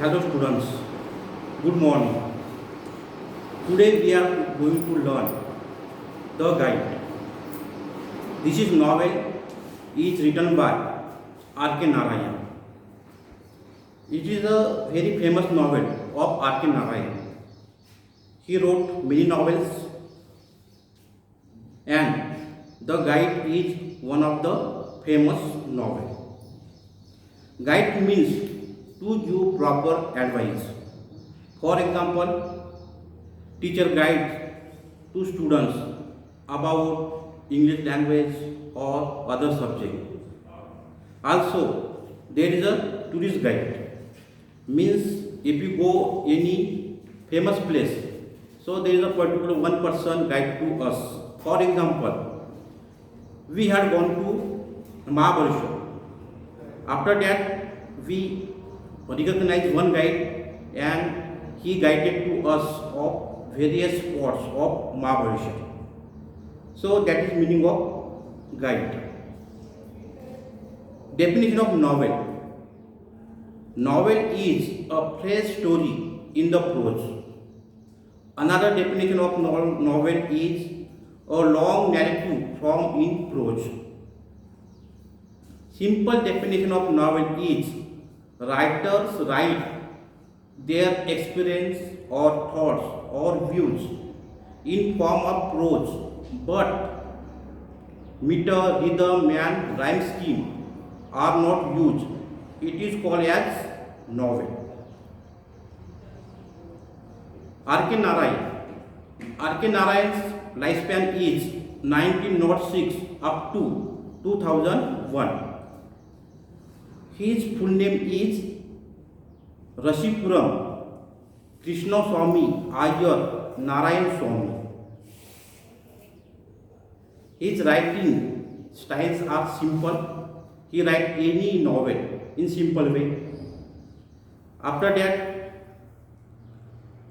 Hello students, good morning. Today we are going to learn The Guide. This is novel is written by R.K. Narayan. It is a very famous novel of R.K. Narayan. He wrote many novels and The Guide is one of the famous novel. Guide means to give proper advice. For example, teacher guides to students about English language or other subject. Also, there is a tourist guide. Means if you go any famous place, so there is a particular one person guide to us. For example, we had gone to Mahabaleshwar. After that, we recognized one guide and he guided to us of various spots of Mahabaleshwar. So that is meaning of guide. Definition of novel. Novel is a fresh story in the prose. Another definition of novel is a long narrative form in prose. Simple definition of novel is writers write their experience or thoughts or views in form of prose, but meter, rhythm and rhyme scheme are not used. It is called as novel. R.K. Narayan. R.K. Narayan's lifespan is 1906 up to 2001. His full name is Rashipuram Krishna Swami Iyer Narayan Swami. His writing styles are simple. He writes any novel in simple way. After that,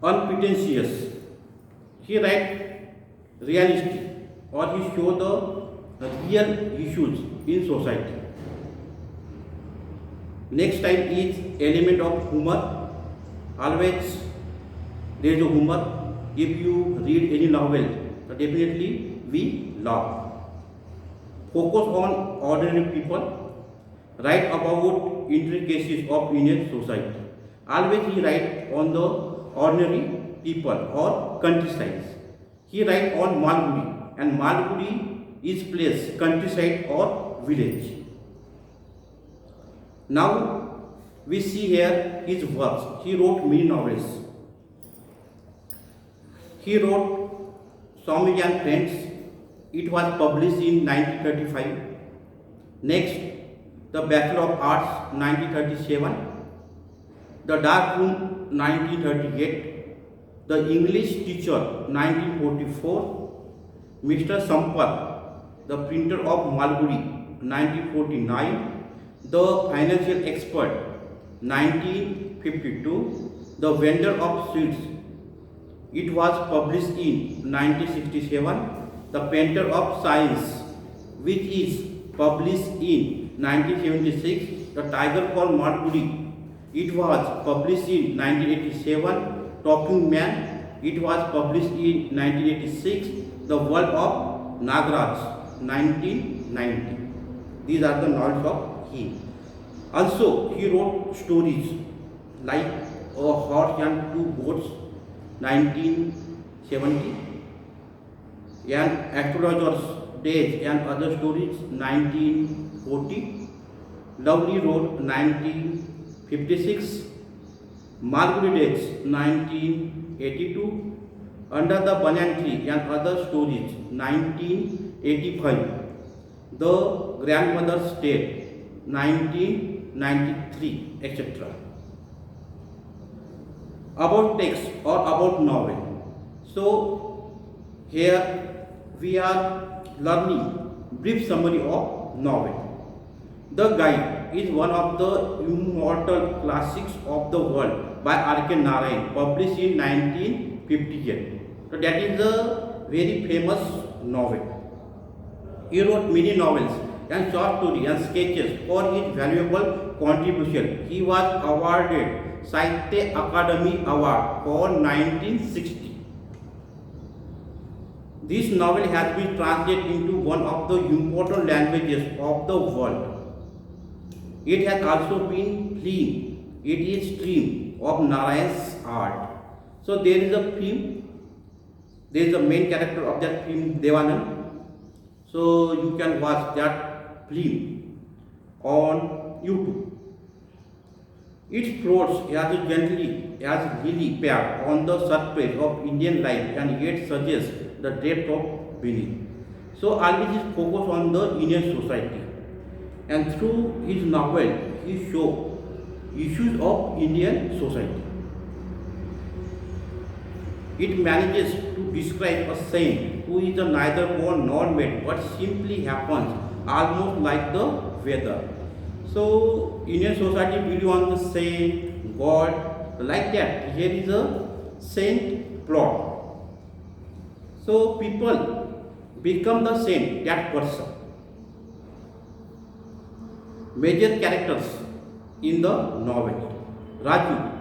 unpretentious. He writes realistic or he shows the real issues in society. Next type is element of humor. Always there is a humor. If you read any novel, definitely we laugh. Focus on ordinary people. Write about intricacies of Indian society. Always he write on the ordinary people or countryside. He write on Malgudi, and Malgudi is place, countryside or village. Now we see here his works. He wrote many novels. He wrote Swami and Friends. It was published in 1935. Next, The Bachelor of Arts 1937. The Dark Room 1938. The English Teacher 1944. Mr. Sampath, the Printer of Malgudi 1949. The Financial Expert 1952. The Vendor of Seeds. It was published in 1967. The Painter of Science, which is published in 1976. The Tiger called Malgudi. It was published in 1987. Talking Man. It was published in 1986. The World of Nagraj 1990. These are the novels of him. Also, he wrote stories like A Horse and Two Goats 1970 and Astrologer's Days and Other Stories 1940, Lovely Road 1956, Malgudi Days 1982, Under the Banyan Tree and Other Stories 1985, The Grandmother's Tale 1993, etc. About text or about novel. So here we are learning brief summary of novel. The Guide is one of the immortal classics of the world by R.K. Narayan, published in 1958. So that is a very famous novel. He wrote many novels and short story and sketches for his valuable contribution. He was awarded Sahitya Akademi Award for 1960. This novel has been translated into one of the important languages of the world. It has also been film. It is stream of Narayan's art. So there is a film. There is a main character of that film, Devanand. So you can watch that film on YouTube. It floats as gently as lily pad on the surface of Indian life and yet suggests the depth of beneath. So always is focused on the Indian society, and through his novel he shows issues of Indian society. It manages to describe a saint who is neither born nor made but simply happens almost like the weather. So Indian society believe on the saint, God, like that. Here is a saint plot. So people become the saint, that person. Major characters in the novel. Raju,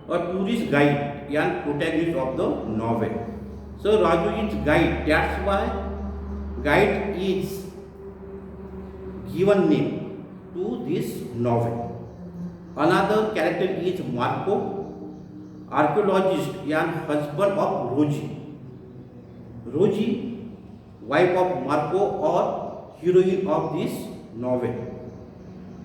a tourist guide and protagonist of the novel. So Raju is guide. That's why guide is given name to this novel. Another character is Marco, archaeologist and husband of Roji. Roji, wife of Marco or heroine of this novel.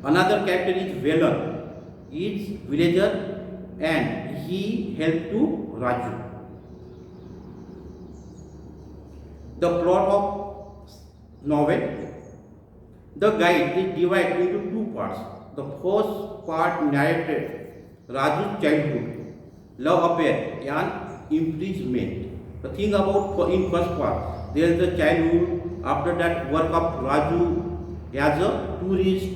Another character is Velan, is villager and he helped to Raju. The plot of novel. The guide is divided into two parts. The first part narrated Raju's childhood, love affair and imprisonment. The thing about in first part, there is the childhood, after that work of Raju as a tourist,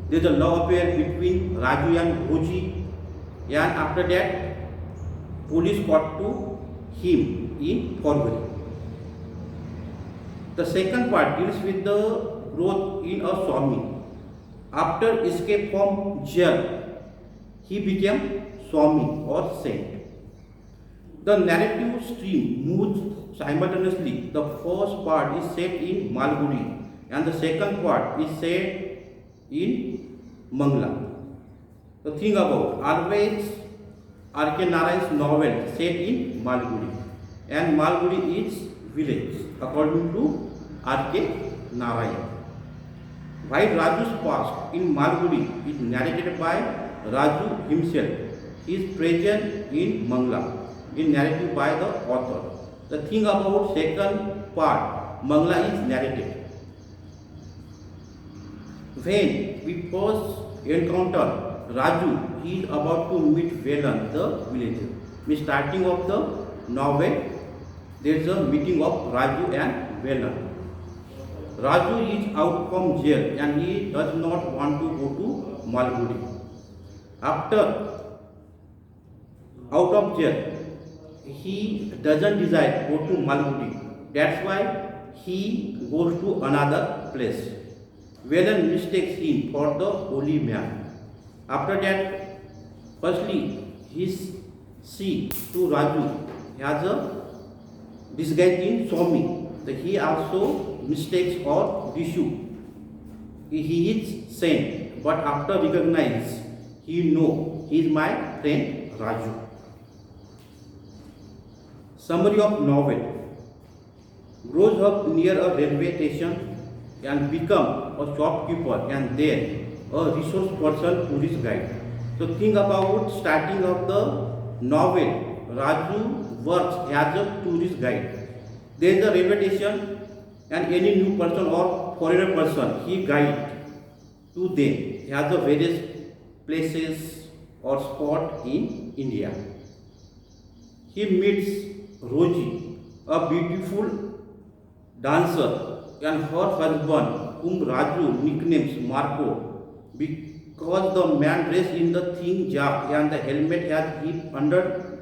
there is a love affair between Raju and Bhoji, and after that police caught to him in forgery. The second part deals with the growth in a Swami. After escape from jail, he became Swami or saint. The narrative stream moves simultaneously. The first part is set in Malgudi and the second part is set in Mangla. The thing about always R.K. Narayan's novel set in Malgudi, and Malgudi is village according to R.K. Narayan. While Raju's past in Malgudi is narrated by Raju himself, his present in Mangla is narrated by the author. The thing about second part, Mangla is narrated. When we first encounter Raju, he is about to meet Velan, the villager. Starting of the novel, there is a meeting of Raju and Velan. Raju is out from jail and he does not want to go to Malgudi. After out of jail, he doesn't desire to go to Malgudi. That's why he goes to another place. Velan mistakes him for the holy man. After that, firstly, he sees to Raju as a disguise in Swami. He also mistakes or Vishu. He is saint, but after recognize, he know he is my friend Raju. Summary of novel. Grows up near a railway station and become a shopkeeper and then a resource person, tourist guide. So think about starting of the novel. Raju works as a tourist guide. There is a railway station and any new person or foreigner person, he guide to them. He has the various places or spot in India. He meets Roji, a beautiful dancer, and her husband, whom Raju nicknames Marco, because the man dressed in the thin jack and the helmet has hip under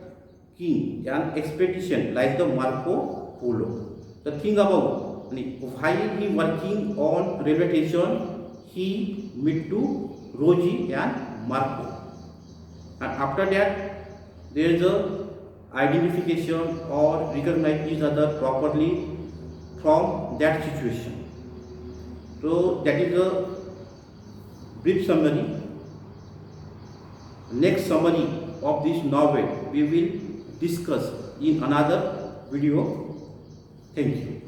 king an expedition like the Marco Polo. The thing about while he working on railway station, he met to Rosie and Marco. And after that, there is a identification or recognize each other properly from that situation. So that is a brief summary. Next summary of this novel we will discuss in another video. Thank you.